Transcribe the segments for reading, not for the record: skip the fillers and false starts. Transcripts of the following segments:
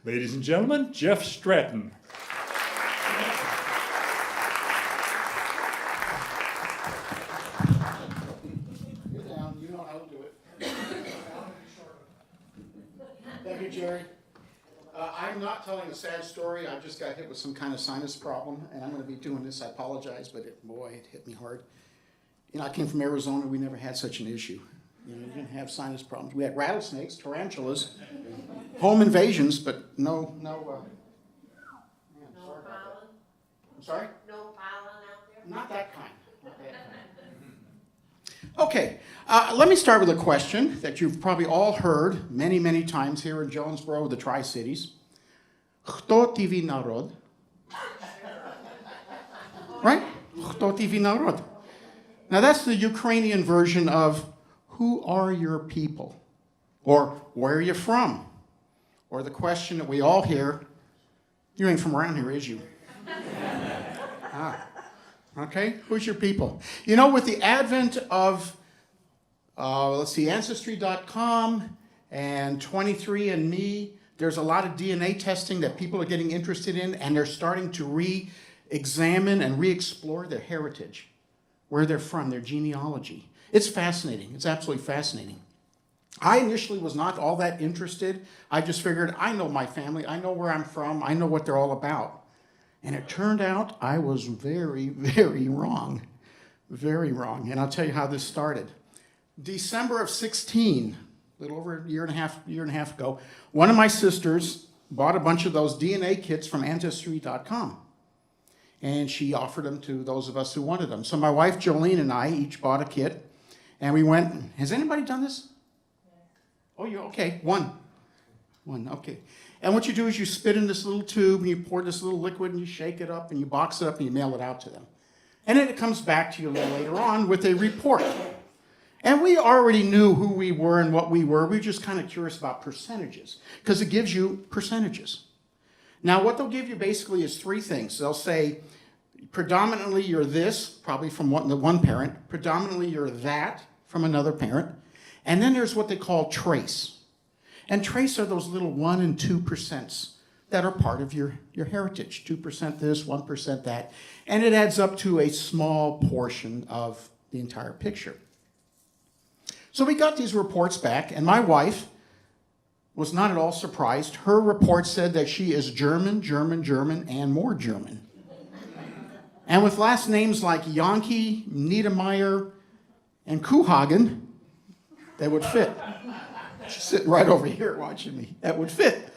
Ladies and gentlemen, Jeff Stratton. Get down, you know how to do it. Thank you, Jerry. I'm not telling a sad story. I just got hit with some kind of sinus problem, and I'm going to be doing this. I apologize, but boy, it hit me hard. You know, I came from Arizona. We never had such an issue. You know, we didn't have sinus problems. We had rattlesnakes, tarantulas, home invasions, but no. Man, sorry about that. I'm sorry? No pollen out there? Not that kind. Not that kind. Okay, let me start with a question that you've probably all heard many, many times here in Jonesboro, the Tri-Cities. Kto TV narod? Right? Kto TV narod? Now that's the Ukrainian version of who are your people? Or where are you from? Or the question that we all hear, you ain't from around here, is you? Okay, who's your people? You know, with the advent of, Ancestry.com and 23andMe, there's a lot of DNA testing that people are getting interested in, and they're starting to re-examine and re-explore their heritage, where they're from, their genealogy. It's fascinating. It's absolutely fascinating. I initially was not all that interested. I just figured, I know my family. I know where I'm from. I know what they're all about. And it turned out I was very, very wrong. Very wrong. And I'll tell you how this started. December of 16, a little over a year and a half ago, one of my sisters bought a bunch of those DNA kits from Ancestry.com. And she offered them to those of us who wanted them. So my wife Jolene and I each bought a kit. And we went, has anybody done this? Oh, you okay? One, okay. And what you do is you spit in this little tube and you pour this little liquid and you shake it up and you box it up and you mail it out to them. And then it comes back to you a little later on with a report. And we already knew who we were and what we were. We were just kind of curious about percentages because it gives you percentages. Now, what they'll give you basically is three things. They'll say, predominantly you're this, probably from one parent. Predominantly you're that from another parent. And then there's what they call trace. And trace are those little 1% and 2% that are part of your heritage. 2% this, 1% that. And it adds up to a small portion of the entire picture. So we got these reports back, and my wife was not at all surprised. Her report said that she is German, and more German. And with last names like Yankee, Niedermeyer, and Kuhagen, they would fit. She's sitting right over here watching me. That would fit.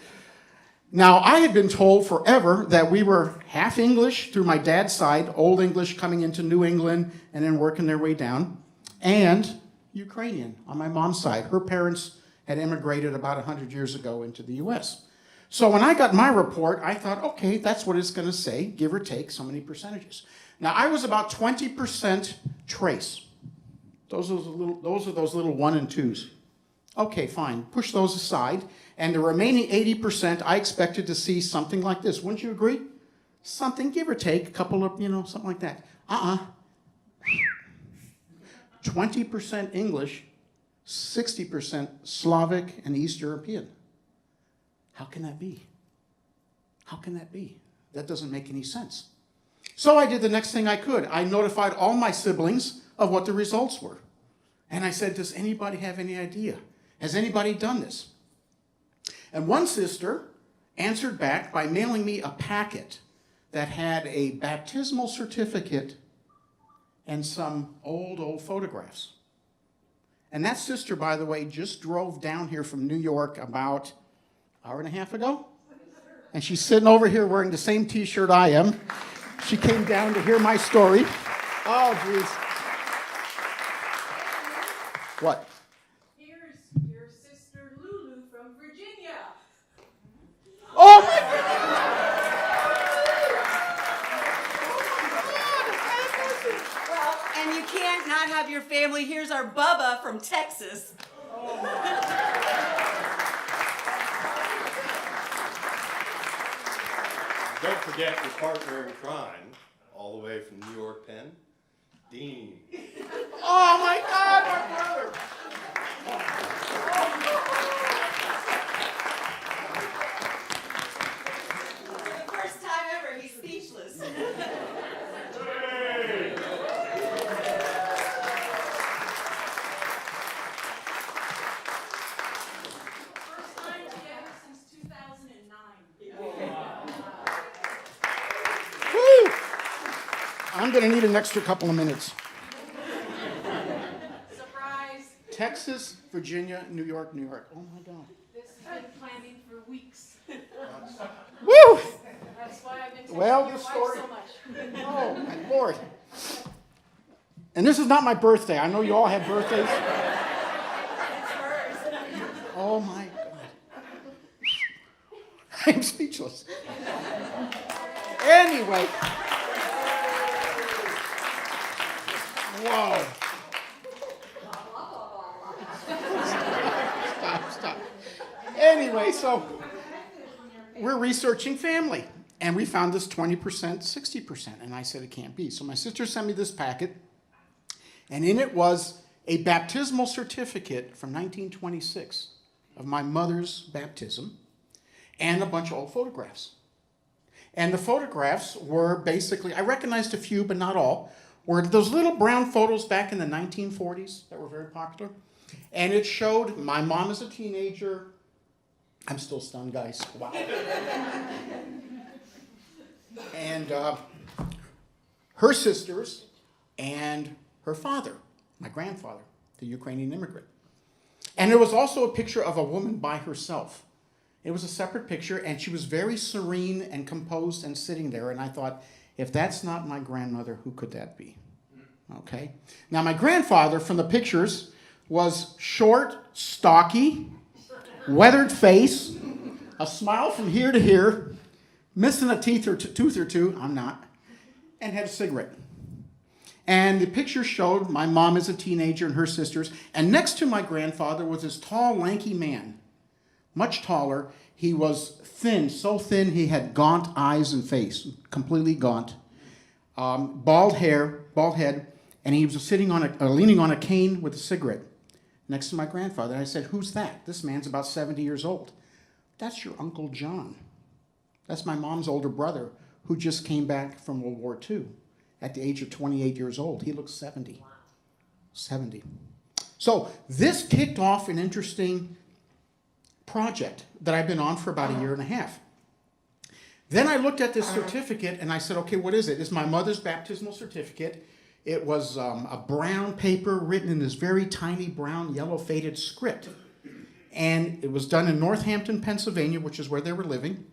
Now, I had been told forever that we were half English through my dad's side, Old English coming into New England and then working their way down, and Ukrainian on my mom's side. Her parents had immigrated about 100 years ago into the U.S. So when I got my report, I thought, okay, that's what it's going to say, give or take so many percentages. Now, I was about 20% trace. Those are those little 1 and 2s. Okay, fine. Push those aside. And the remaining 80%, I expected to see something like this. Wouldn't you agree? Something, give or take, a couple of, something like that. 20% English, 60% Slavic and East European. How can that be? How can that be? That doesn't make any sense. So I did the next thing I could. I notified all my siblings of what the results were. And I said, does anybody have any idea? Has anybody done this? And one sister answered back by mailing me a packet that had a baptismal certificate and some old photographs. And that sister, by the way, just drove down here from New York about an hour and a half ago. And she's sitting over here wearing the same t-shirt I am. She came down to hear my story. Oh, geez. What? Here's your sister Lulu from Virginia. Oh, my goodness! Well, and you can't not have your family. Here's our Bubba from Texas. Don't forget your partner in crime, all the way from New York, Penn, Dean. Oh, my God, my brother! I'm going to need an extra couple of minutes. Surprise. Texas, Virginia, New York, New York. Oh, my God. This has been planning for weeks. Woo! That's why I've been texting Well, your this wife story- so much. Oh, my Lord. And this is not my birthday. I know you all have birthdays. Oh, my God. I'm speechless. Anyway. Whoa. Stop. Anyway, so we're researching family. And we found this 20%, 60%. And I said, it can't be. So my sister sent me this packet. And in it was a baptismal certificate from 1926 of my mother's baptism and a bunch of old photographs. And the photographs were basically, I recognized a few, but not all, were those little brown photos back in the 1940s that were very popular. And it showed my mom as a teenager. I'm still stunned, guys. Wow. And her sisters and her father, my grandfather, the Ukrainian immigrant. And there was also a picture of a woman by herself. It was a separate picture, and she was very serene and composed and sitting there. And I thought, if that's not my grandmother, who could that be? Okay. Now, my grandfather, from the pictures, was short, stocky, weathered face, a smile from here to here, missing a tooth or two, I'm not, and had a cigarette. And the picture showed my mom as a teenager and her sisters, and next to my grandfather was this tall, lanky man, much taller. He was thin, so thin he had gaunt eyes and face, completely gaunt, bald head, and he was sitting on leaning on a cane with a cigarette next to my grandfather. And I said, "Who's that?" This man's about 70 years old. "That's your Uncle John. That's my mom's older brother who just came back from World War II at the age of 28 years old. He looks 70. Wow. 70. So this kicked off an interesting project that I've been on for about a year and a half. Then I looked at this certificate and I said, okay, what is it? It's my mother's baptismal certificate. It was a brown paper written in this very tiny brown yellow faded script. And it was done in Northampton, Pennsylvania, which is where they were living.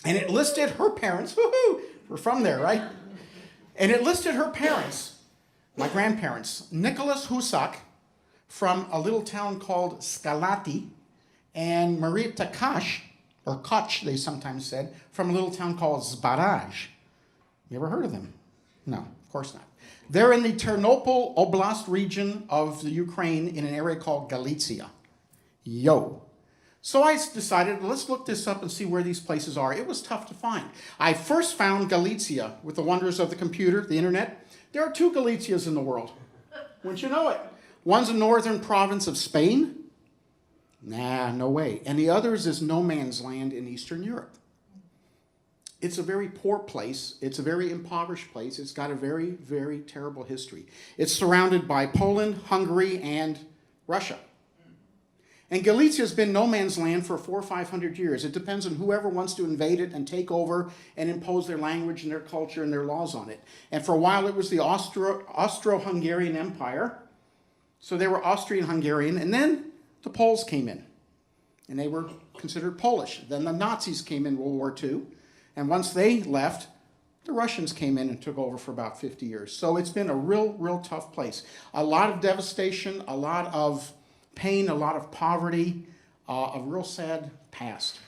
And it listed her parents. Woohoo! We're from there, right? And it listed her parents, my grandparents, Nicholas Husak from a little town called Skalati, and Maria Takash, or Koch, they sometimes said, from a little town called Zbaraj. You ever heard of them? No, of course not. They're in the Ternopil Oblast region of the Ukraine in an area called Galicia. Yo. So I decided, let's look this up and see where these places are. It was tough to find. I first found Galicia with the wonders of the computer, the internet. There are 2 Galicias in the world. Wouldn't you know it? One's a northern province of Spain. Nah, no way. And the other is this no man's land in Eastern Europe. It's a very poor place. It's a very impoverished place. It's got a very, very terrible history. It's surrounded by Poland, Hungary, and Russia. And Galicia has been no man's land for 400 or 500 years. It depends on whoever wants to invade it and take over and impose their language and their culture and their laws on it. And for a while it was the Austro-Hungarian Empire. So they were Austrian-Hungarian. And then the Poles came in. And they were considered Polish. Then the Nazis came in World War II. And once they left, the Russians came in and took over for about 50 years. So it's been a real tough place. A lot of devastation, a lot of pain, a lot of poverty, a real sad past.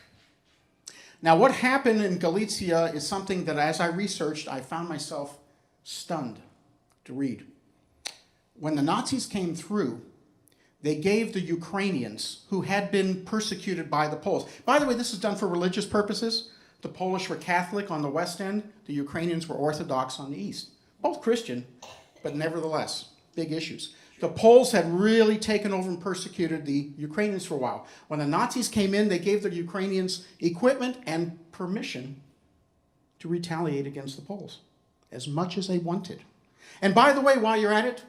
Now, what happened in Galicia is something that as I researched, I found myself stunned to read. When the Nazis came through, they gave the Ukrainians, who had been persecuted by the Poles. By the way, this is done for religious purposes. The Polish were Catholic on the west end. The Ukrainians were Orthodox on the east. Both Christian, but nevertheless, big issues. The Poles had really taken over and persecuted the Ukrainians for a while. When the Nazis came in, they gave the Ukrainians equipment and permission to retaliate against the Poles as much as they wanted. And by the way, while you're at it,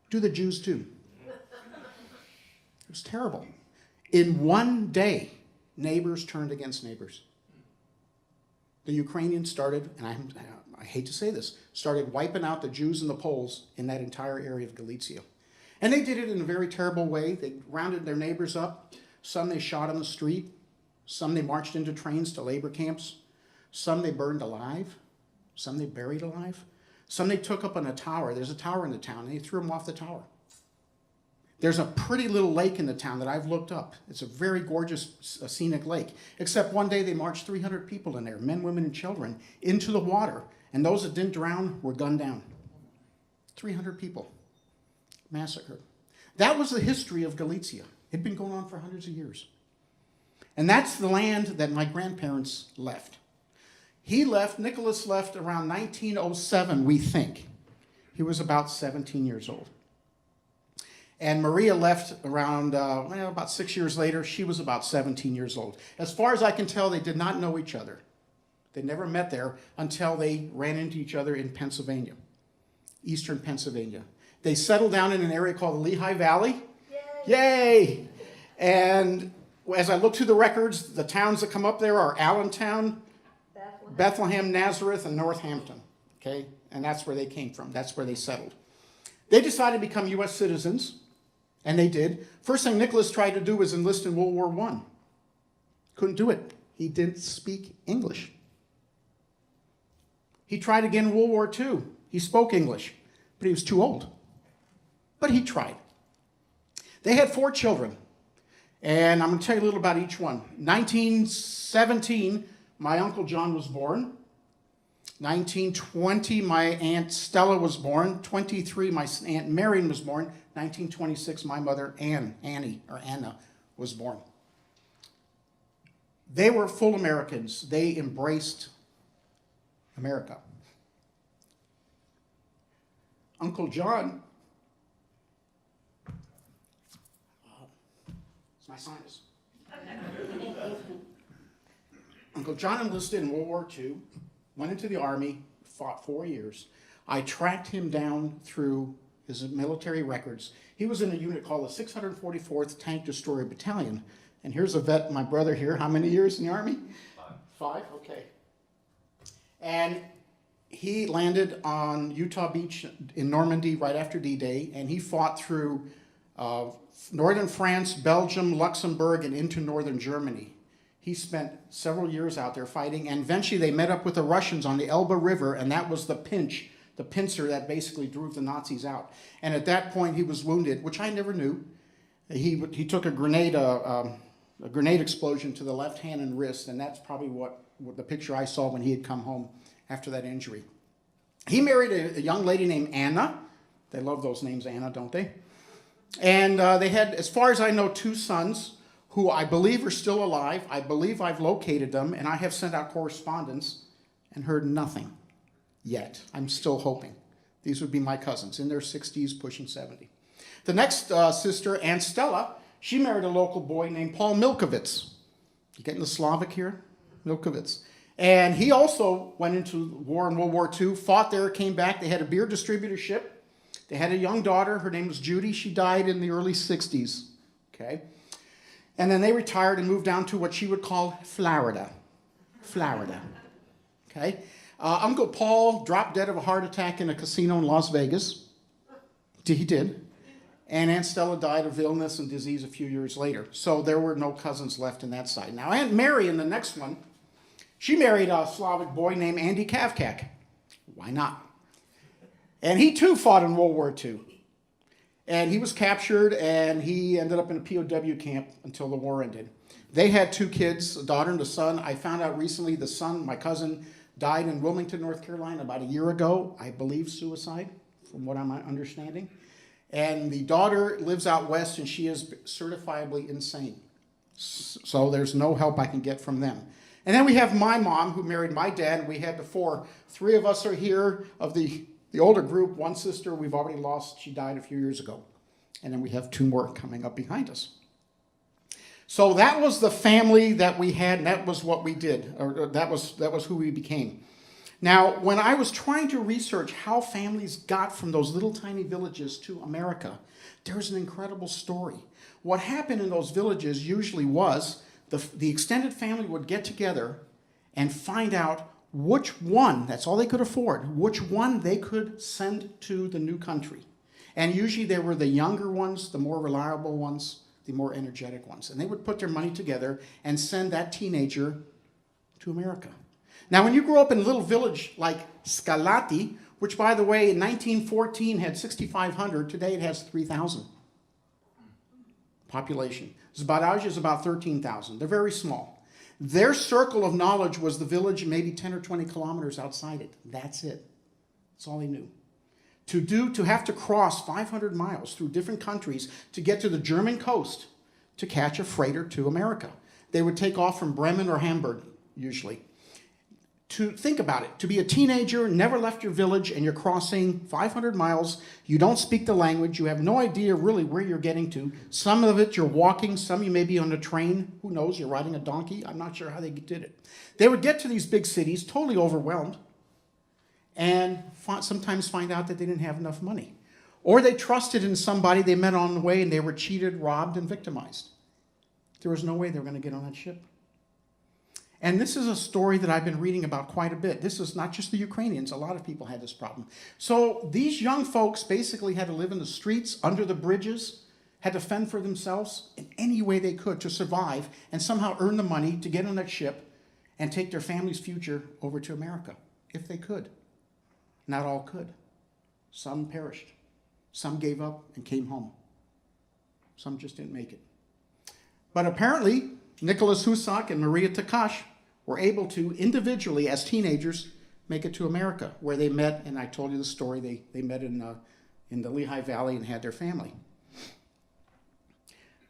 do the Jews too. It was terrible. In one day, neighbors turned against neighbors. the Ukrainians started, and I hate to say this, started wiping out the Jews and the Poles in that entire area of Galicia. And they did it in a very terrible way. They rounded their neighbors up. Some they shot on the street. Some they marched into trains to labor camps. Some they burned alive. Some they buried alive. Some they took up on a tower. There's a tower in the town, and they threw them off the tower. There's a pretty little lake in the town that I've looked up. It's a very gorgeous scenic lake. Except one day they marched 300 people in there, men, women, and children, into the water. And those that didn't drown were gunned down. 300 people massacred. That was the history of Galicia. It'd been going on for hundreds of years. And that's the land that my grandparents left. Nicholas left around 1907, we think. He was about 17 years old. And Maria left around, about 6 years later. She was about 17 years old. As far as I can tell, they did not know each other. They never met there until they ran into each other in Pennsylvania, eastern Pennsylvania. They settled down in an area called the Lehigh Valley. Yay! And as I look through the records, the towns that come up there are Allentown, Bethlehem, Nazareth, and Northampton. Okay? And that's where they came from. That's where they settled. They decided to become U.S. citizens, and they did. First thing Nicholas tried to do was enlist in World War I. Couldn't do it. He didn't speak English. He tried again in World War II. He spoke English, but he was too old. But he tried. They had 4 children, and I'm going to tell you a little about each one. 1917, my Uncle John was born. 1920, my Aunt Stella was born. 23, my Aunt Marion was born. 1926, my mother Anna was born. They were full Americans. They embraced America. Uncle John, it's my sinus. Uncle John enlisted in World War II, went into the Army, fought 4 years. I tracked him down through his military records. He was in a unit called the 644th Tank Destroyer Battalion. And here's a vet, my brother here. How many years in the Army? 5. 5? Okay. And he landed on Utah Beach in Normandy right after D-Day, and he fought through northern France, Belgium, Luxembourg, and into northern Germany. He spent several years out there fighting, and eventually they met up with the Russians on the Elbe River, and that was the pincer that basically drove the Nazis out. And at that point, he was wounded, which I never knew. He took a grenade explosion to the left hand and wrist, and that's probably what the picture I saw when he had come home after that injury. He married a young lady named Anna. They love those names, Anna, don't they? And they had, as far as I know, 2 sons who I believe are still alive. I believe I've located them, and I have sent out correspondence and heard nothing yet. I'm still hoping. These would be my cousins in their 60s, pushing 70. The next sister, Aunt Stella, she married a local boy named Paul Milkovitz. You getting the Slavic here? Milkovitz. And he also went into war in World War II, fought there, came back. They had a beer distributorship. They had a young daughter. Her name was Judy. She died in the early 60s. Okay. And then they retired and moved down to what she would call Florida. Florida. Okay. Uncle Paul dropped dead of a heart attack in a casino in Las Vegas. He did. And Aunt Stella died of illness and disease a few years later. So there were no cousins left in that side. Now, Aunt Mary, in the next one, she married a Slavic boy named Andy Kavkak. Why not? And he, too, fought in World War II. And he was captured, and he ended up in a POW camp until the war ended. They had 2 kids, a daughter and a son. I found out recently the son, my cousin, died in Wilmington, North Carolina about a year ago. I believe suicide, from what I'm understanding. And the daughter lives out west, and she is certifiably insane. So there's no help I can get from them. And then we have my mom, who married my dad, and we had the 4. 3 of us are here of the older group. 1 sister we've already lost. She died a few years ago. And then we have 2 more coming up behind us. So that was the family that we had, and that was what we did, or that was who we became. Now, when I was trying to research how families got from those little tiny villages to America, there's an incredible story. What happened in those villages usually was the extended family would get together and find out which one, that's all they could afford, which one they could send to the new country. And usually they were the younger ones, the more reliable ones, the more energetic ones. And they would put their money together and send that teenager to America. Now, when you grow up in a little village like Scalati, which, by the way, in 1914 had 6,500, today it has 3,000 population. Zbaraj is about 13,000. They're very small. Their circle of knowledge was the village maybe 10 or 20 kilometers outside it. That's it. That's all they knew. To have to cross 500 miles through different countries to get to the German coast to catch a freighter to America. They would take off from Bremen or Hamburg, usually. To think about it, to be a teenager, never left your village, and you're crossing 500 miles, you don't speak the language, you have no idea really where you're getting to. Some of it you're walking, some you may be on a train, who knows, you're riding a donkey, I'm not sure how they did it. They would get to these big cities, totally overwhelmed, and sometimes find out that they didn't have enough money. Or they trusted in somebody they met on the way and they were cheated, robbed, and victimized. There was no way they were going to get on that ship. And this is a story that I've been reading about quite a bit. This is not just the Ukrainians. A lot of people had this problem. So these young folks basically had to live in the streets, under the bridges, had to fend for themselves in any way they could to survive and somehow earn the money to get on that ship and take their family's future over to America, if they could. Not all could. Some perished. Some gave up and came home. Some just didn't make it. But apparently, Nicholas Husak and Maria Takash were able to individually, as teenagers, make it to America, where they met, and I told you the story, they met in the Lehigh Valley and had their family.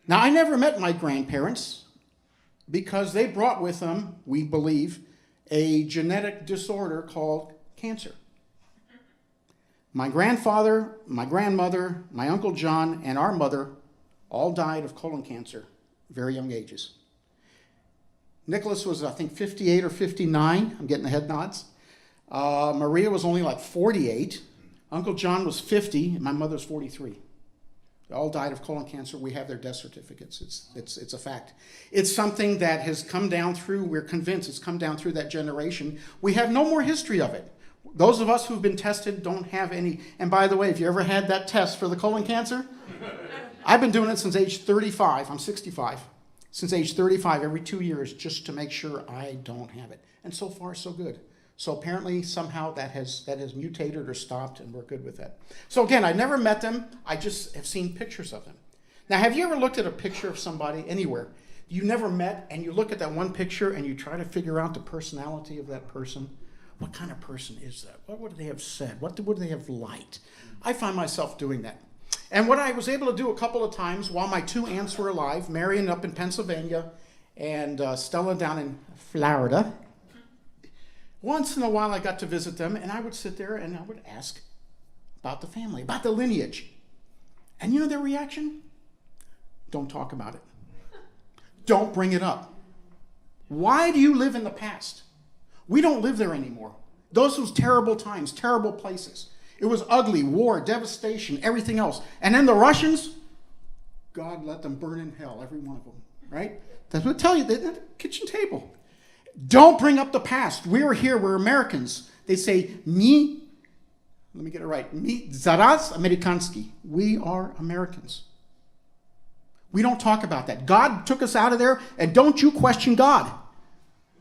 Now, I never met my grandparents because they brought with them, we believe, a genetic disorder called cancer. My grandfather, my grandmother, my Uncle John, and our mother all died of colon cancer, very young ages. Nicholas was, I think, 58 or 59. I'm getting the head nods. Maria was only like 48. Uncle John was 50, and my mother's 43. They all died of colon cancer. We have their death certificates. It's a fact. It's something that has come down through, we're convinced it's come down through that generation. We have no more history of it. Those of us who've been tested don't have any. And by the way, if you ever had that test for the colon cancer, I've been doing it since age 35. I'm 65. Since age 35, every 2 years, just to make sure I don't have it. And so far, so good. So apparently, somehow, that has mutated or stopped, and we're good with that. So again, I never met them. I just have seen pictures of them. Now, have you ever looked at a picture of somebody anywhere you never met, and you look at that one picture, and you try to figure out the personality of that person? What kind of person is that? What would they have said? What would they have liked? I find myself doing that. And what I was able to do a couple of times while my two aunts were alive, Marion up in Pennsylvania and Stella down in Florida, once in a while I got to visit them, and I would sit there and I would ask about the family, about the lineage. And you know their reaction? Don't talk about it. Don't bring it up. Why do you live in the past? We don't live there anymore. Those were terrible times, terrible places. It was ugly, war, devastation, everything else. And then the Russians, God let them burn in hell, every one of them, right? That's what I tell you, they're at the kitchen table. Don't bring up the past. We're here, we're Americans. They say, let me get it right, zaraz amerikansky. We are Americans. We don't talk about that. God took us out of there, and don't you question God.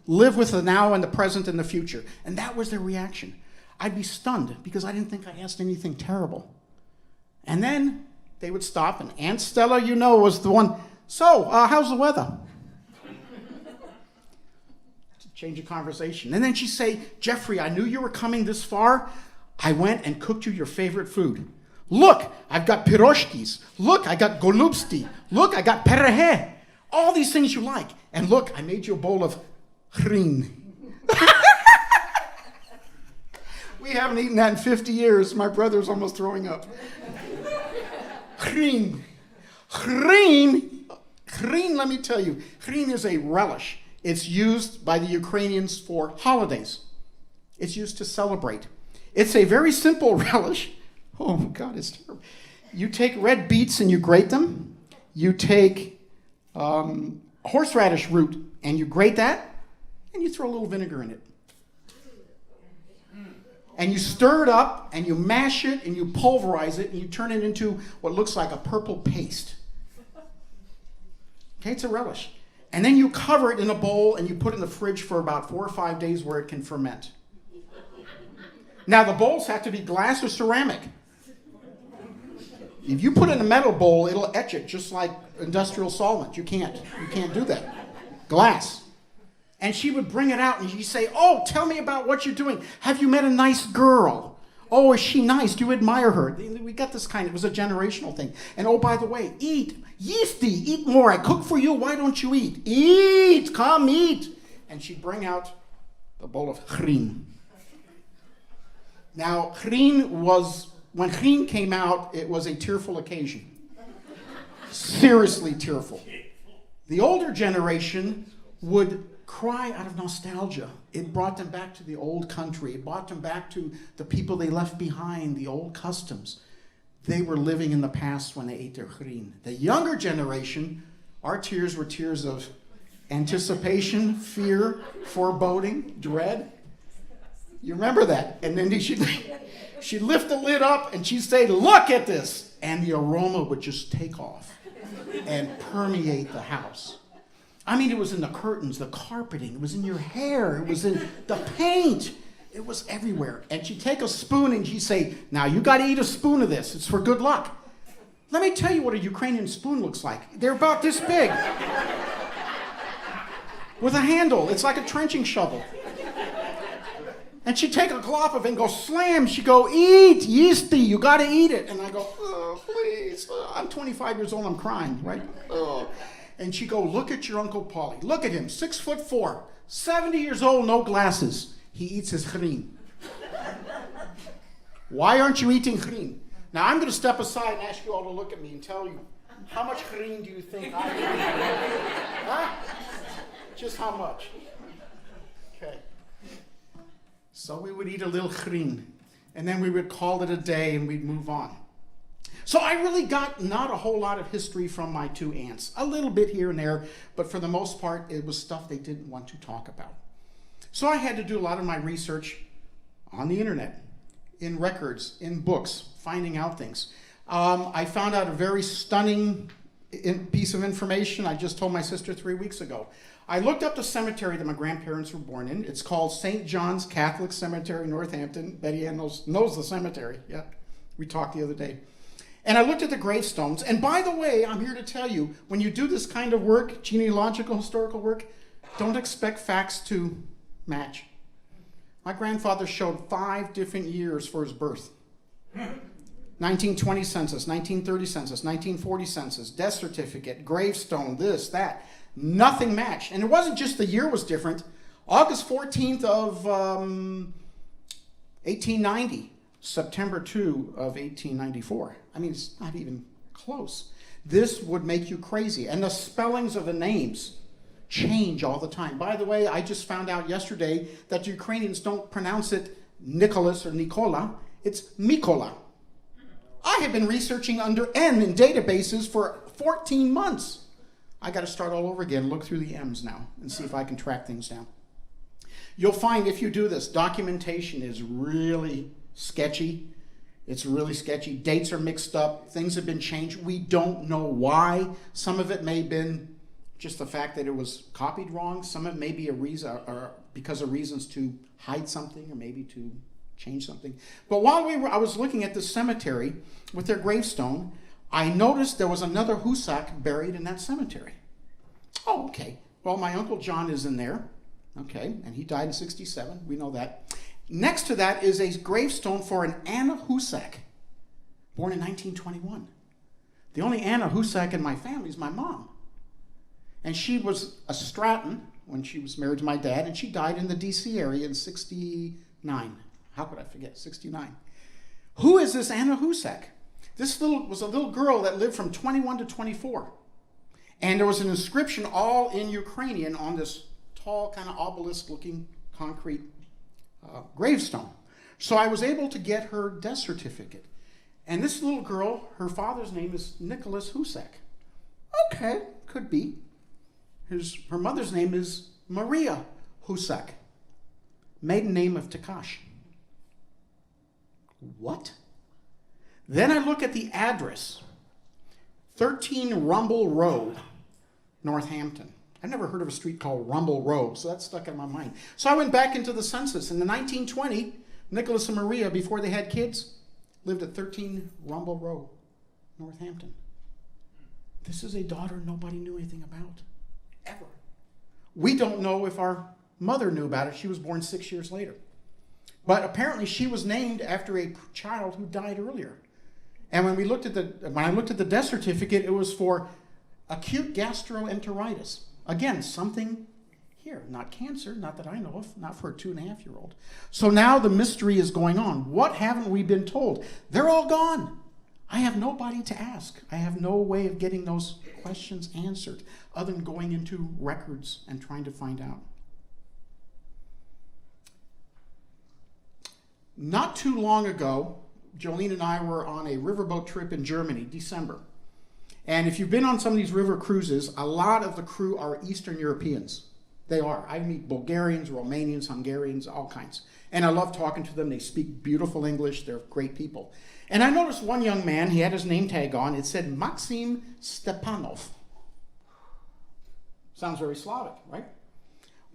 Live with the now and the present and the future. And that was their reaction. I'd be stunned because I didn't think I asked anything terrible. And then they would stop, and Aunt Stella, you know, was the one, so, how's the weather? Change the conversation. And then she'd say, Jeffrey, I knew you were coming this far. I went and cooked you your favorite food. Look, I've got piroshkis. Look, I got golubsti. Look, I got perehe. All these things you like. And look, I made you a bowl of hrin. We haven't eaten that in 50 years. My brother's almost throwing up. Hrin. Hrin, let me tell you, hrin is a relish. It's used by the Ukrainians for holidays. It's used to celebrate. It's a very simple relish. Oh, God, it's terrible. You take red beets and you grate them. You take horseradish root and you grate that. and you throw a little vinegar in it. And you stir it up, and you mash it, and you pulverize it, and you turn it into what looks like a purple paste. Okay, it's a relish. And then you cover it in a bowl, and you put it in the fridge for about 4 or 5 days where it can ferment. Now, the bowls have to be glass or ceramic. If you put it in a metal bowl, it'll etch it just like industrial solvent. You can't do that. Glass. And she would bring it out and she'd say, oh, tell me about what you're doing. Have you met a nice girl? Oh, is she nice? Do you admire her? We got this it was a generational thing. And oh, by the way, eat. Yeasty, eat more. I cook for you. Why don't you eat? Eat, come eat. And she'd bring out a bowl of chrin. Now, when chrin came out, it was a tearful occasion. Seriously tearful. The older generation would cry out of nostalgia. It brought them back to the old country. It brought them back to the people they left behind, the old customs. They were living in the past when they ate their chrin. The younger generation, our tears were tears of anticipation, fear, foreboding, dread. You remember that? And then she'd lift the lid up and she'd say, look at this. And the aroma would just take off and permeate the house. I mean, it was in the curtains, the carpeting, it was in your hair, it was in the paint. It was everywhere. And she'd take a spoon and she'd say, now you got to eat a spoon of this. It's for good luck. Let me tell you what a Ukrainian spoon looks like. They're about this big. With a handle. It's like a trenching shovel. And she'd take a glop of it and go slam. She'd go, eat, yeasty, you got to eat it. And I go, oh, please. I'm 25 years old, I'm crying, right? Oh. And she'd go, look at your Uncle Paulie. Look at him, 6'4", 70 years old, no glasses. He eats his chrin. Why aren't you eating chrin? Now I'm going to step aside and ask you all to look at me and tell you, how much chrin do you think I eat? Huh? Just how much? Okay. So we would eat a little chrin, and then we would call it a day and we'd move on. So I really got not a whole lot of history from my two aunts. A little bit here and there, but for the most part, it was stuff they didn't want to talk about. So I had to do a lot of my research on the internet, in records, in books, finding out things. I found out a very stunning piece of information I just told my sister 3 weeks ago. I looked up the cemetery that my grandparents were born in. It's called St. John's Catholic Cemetery, Northampton. Betty Ann knows the cemetery. Yeah, we talked the other day. And I looked at the gravestones. And by the way, I'm here to tell you, when you do this kind of work, genealogical, historical work, don't expect facts to match. My grandfather showed 5 different years for his birth. 1920 census, 1930 census, 1940 census, death certificate, gravestone, this, that. Nothing matched. And it wasn't just the year was different. August 14th of 1890, September 2 of 1894. I mean, it's not even close. This would make you crazy. And the spellings of the names change all the time. By the way, I just found out yesterday that the Ukrainians don't pronounce it Nicholas or Nikola. It's Mikola. I have been researching under N in databases for 14 months. I got to start all over again, look through the M's now, and see if I can track things down. You'll find if you do this, documentation is really sketchy. It's really sketchy. Dates are mixed up. Things have been changed. We don't know why. Some of it may have been just the fact that it was copied wrong. Some of it may be a reason, or because of reasons to hide something, or maybe to change something. But while I was looking at the cemetery with their gravestone, I noticed there was another Husak buried in that cemetery. Oh, okay. Well, my Uncle John is in there. Okay, and he died in 1967. We know that. Next to that is a gravestone for an Anna Husak, born in 1921. The only Anna Husak in my family is my mom. And she was a Stratton when she was married to my dad, and she died in the D.C. area in 1969. How could I forget? 1969. Who is this Anna Husak? This was a little girl that lived from 21 to 24. And there was an inscription all in Ukrainian on this tall, kind of obelisk-looking concrete gravestone. So I was able to get her death certificate. And this little girl, her father's name is Nicholas Husak. Okay, could be. Her mother's name is Maria Husak. Maiden name of Takash. What? Then I look at the address. 13 Rumble Road, Northampton. I've never heard of a street called Rumble Road, so that stuck in my mind. So I went back into the census. In the 1920, Nicholas and Maria, before they had kids, lived at 13 Rumble Road, Northampton. This is a daughter nobody knew anything about, ever. We don't know if our mother knew about it. She was born 6 years later. But apparently she was named after a child who died earlier. And when I looked at the death certificate, it was for acute gastroenteritis. Again, something here, not cancer, not that I know of, not for a 2.5-year-old. So now the mystery is going on. What haven't we been told? They're all gone. I have nobody to ask. I have no way of getting those questions answered other than going into records and trying to find out. Not too long ago, Jolene and I were on a riverboat trip in Germany, December. And if you've been on some of these river cruises, a lot of the crew are Eastern Europeans. They are. I meet Bulgarians, Romanians, Hungarians, all kinds. And I love talking to them. They speak beautiful English. They're great people. And I noticed one young man, he had his name tag on. It said Maxim Stepanov. Sounds very Slavic, right?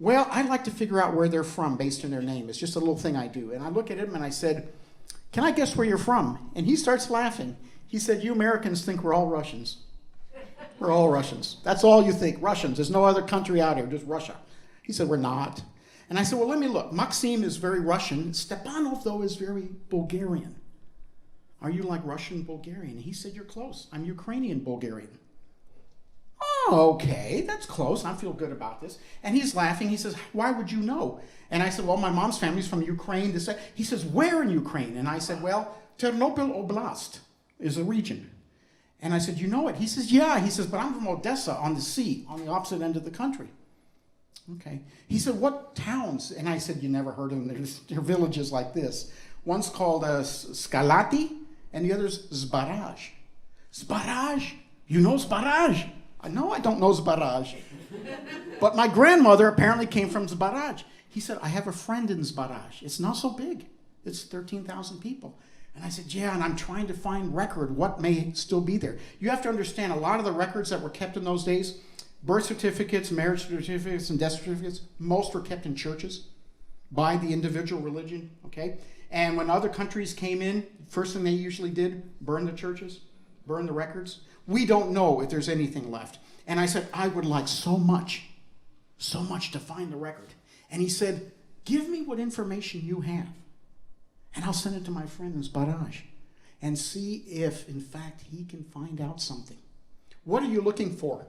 Well, I like to figure out where they're from based on their name. It's just a little thing I do. And I look at him and I said, "Can I guess where you're from?" And he starts laughing. He said, "You Americans think we're all Russians. We're all Russians. That's all you think, Russians. There's no other country out here, just Russia." He said, "We're not." And I said, "Well, let me look. Maxim is very Russian. Stepanov, though, is very Bulgarian. Are you like Russian Bulgarian?" He said, "You're close. I'm Ukrainian Bulgarian." "Oh, okay, that's close. I feel good about this." And he's laughing. He says, "Why would you know?" And I said, "Well, my mom's family's from Ukraine." He says, "Where in Ukraine?" And I said, "Well, Ternopil Oblast is a region." And I said, "You know it?" He says, "Yeah." He says, "But I'm from Odessa on the sea, on the opposite end of the country." Okay. He said, "What towns?" And I said, "You never heard of them. They're villages like this. One's called Skalati, and the other's Zbaraj." Zbaraj? You know Zbaraj? No, I don't know Zbaraj. But my grandmother apparently came from Zbaraj. He said, "I have a friend in Zbaraj. It's not so big. It's 13,000 people." And I said, "Yeah, and I'm trying to find record what may still be there." You have to understand, a lot of the records that were kept in those days, birth certificates, marriage certificates, and death certificates, most were kept in churches by the individual religion, okay? And when other countries came in, first thing they usually did, burn the churches, burn the records. We don't know if there's anything left. And I said, "I would like so much to find the record." And he said, "Give me what information you have, and I'll send it to my friend in Zbaraj and see if, in fact, he can find out something." What are you looking for?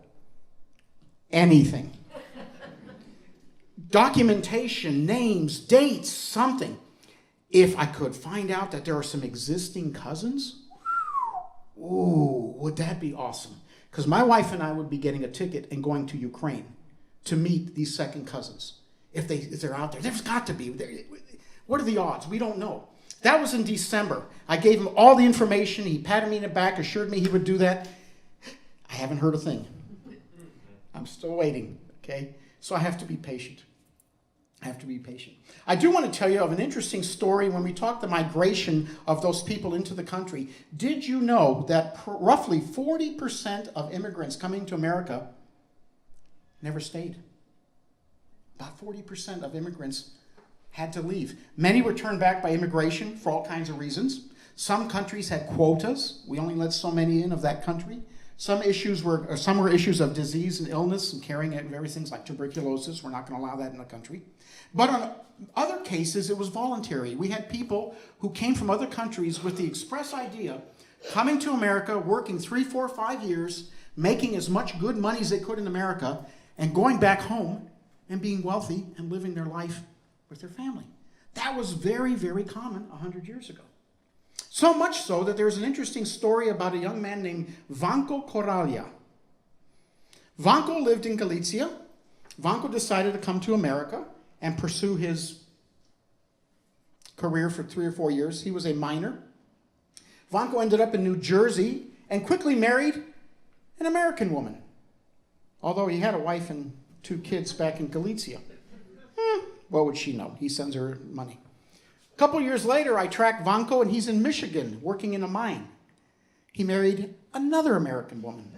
Anything. Documentation, names, dates, something. If I could find out that there are some existing cousins, ooh, would that be awesome? Because my wife and I would be getting a ticket and going to Ukraine to meet these second cousins. If they're out there, there's got to be. What are the odds? We don't know. That was in December. I gave him all the information. He patted me in the back, assured me he would do that. I haven't heard a thing. I'm still waiting, okay? So I have to be patient. I do want to tell you of an interesting story when we talk the migration of those people into the country. Did you know that roughly 40% of immigrants coming to America never stayed? About 40% of immigrants had to leave. Many were turned back by immigration for all kinds of reasons. Some countries had quotas. We only let so many in of that country. Some were issues of disease and illness and carrying it, various things like tuberculosis. We're not going to allow that in the country. But on other cases, it was voluntary. We had people who came from other countries with the express idea, coming to America, working 3, 4, 5 years, making as much good money as they could in America, and going back home and being wealthy and living their life with their family. That was very, very common 100 years ago. So much so that there's an interesting story about a young man named Vanko Koralia. Vanko lived in Galicia. Vanko decided to come to America and pursue his career for 3 or 4 years. He was a miner. Vanko ended up in New Jersey and quickly married an American woman, although he had a wife and 2 kids back in Galicia. What would she know? He sends her money. A couple years later, I track Vanko, and he's in Michigan working in a mine. He married another American woman.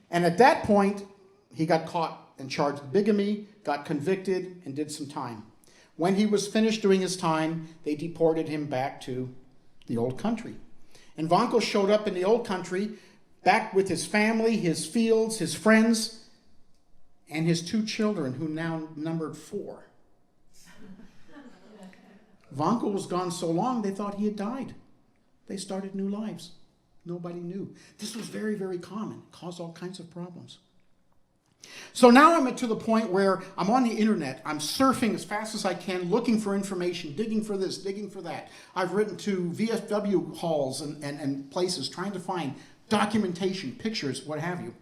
And at that point, he got caught and charged with bigamy, got convicted, and did some time. When he was finished doing his time, they deported him back to the old country. And Vanko showed up in the old country, back with his family, his fields, his friends, and his 2 children, who now numbered 4. Vanko was gone so long, they thought he had died. They started new lives. Nobody knew. This was very, very common. It caused all kinds of problems. So now I'm to the point where I'm on the internet. I'm surfing as fast as I can, looking for information, digging for this, digging for that. I've written to VFW halls and places trying to find documentation, pictures, what have you.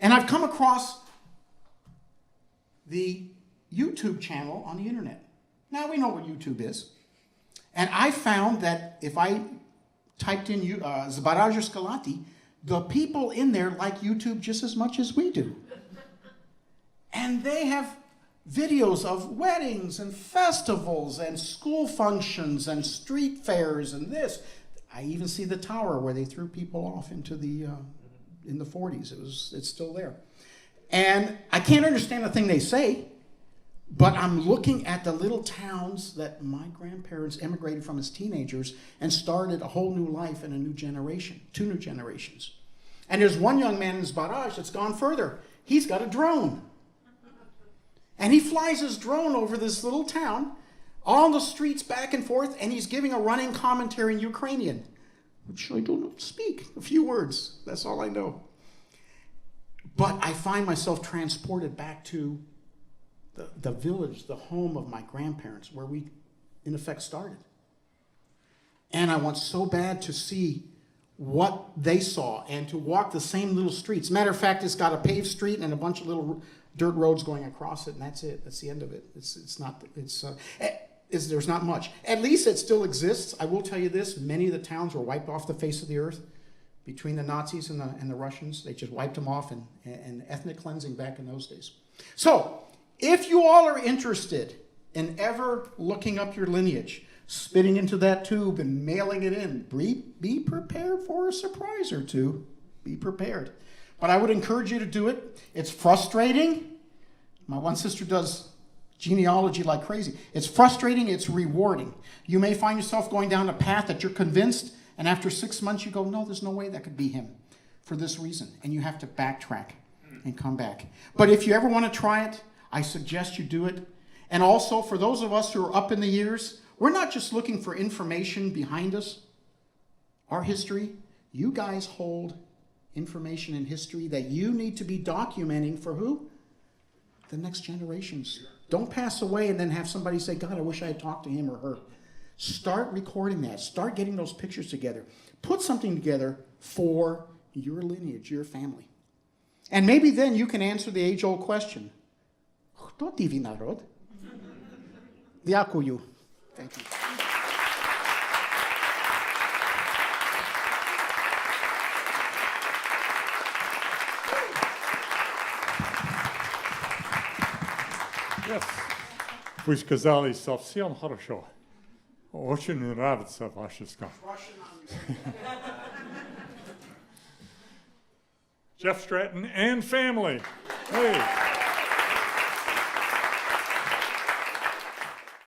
And I've come across the YouTube channel on the internet. Now we know what YouTube is. And I found that if I typed in Zbaraja Skalati, the people in there like YouTube just as much as we do. And they have videos of weddings and festivals and school functions and street fairs and this. I even see the tower where they threw people off into the in the 40s. It's still there. And I can't understand a thing they say, but I'm looking at the little towns that my grandparents emigrated from as teenagers and started a whole new life in a new generation, 2 new generations. And there's one young man in Zbaraj that's gone further. He's got a drone. And he flies his drone over this little town, on the streets back and forth, and he's giving a running commentary in Ukrainian, which I don't speak, a few words. That's all I know. But I find myself transported back to the village, the home of my grandparents, where we, in effect, started. And I want so bad to see what they saw and to walk the same little streets. Matter of fact, it's got a paved street and a bunch of little dirt roads going across it, and that's it. That's the end of it. There's not much. At least it still exists. I will tell you this, many of the towns were wiped off the face of the earth between the Nazis and the Russians. They just wiped them off and ethnic cleansing back in those days. So, if you all are interested in ever looking up your lineage, spitting into that tube and mailing it in, be prepared for a surprise or two. Be prepared. But I would encourage you to do it. It's frustrating. My one sister does genealogy like crazy. It's frustrating. It's rewarding. You may find yourself going down a path that you're convinced, and after 6 months you go, no, there's no way that could be him for this reason. And you have to backtrack and come back. But if you ever want to try it, I suggest you do it. And also, for those of us who are up in the years, we're not just looking for information behind us, our history. You guys hold information and history that you need to be documenting for who? The next generations. Don't pass away and then have somebody say, God, I wish I had talked to him or her. Start recording that. Start getting those pictures together. Put something together for your lineage, your family. And maybe then you can answer the age-old question. Kto divi narod? Dziękuję. Thank you. Yes. Вы сказали совсем хорошо. Очень нравится ваша сказка. Jeff Stratton and family. Hey.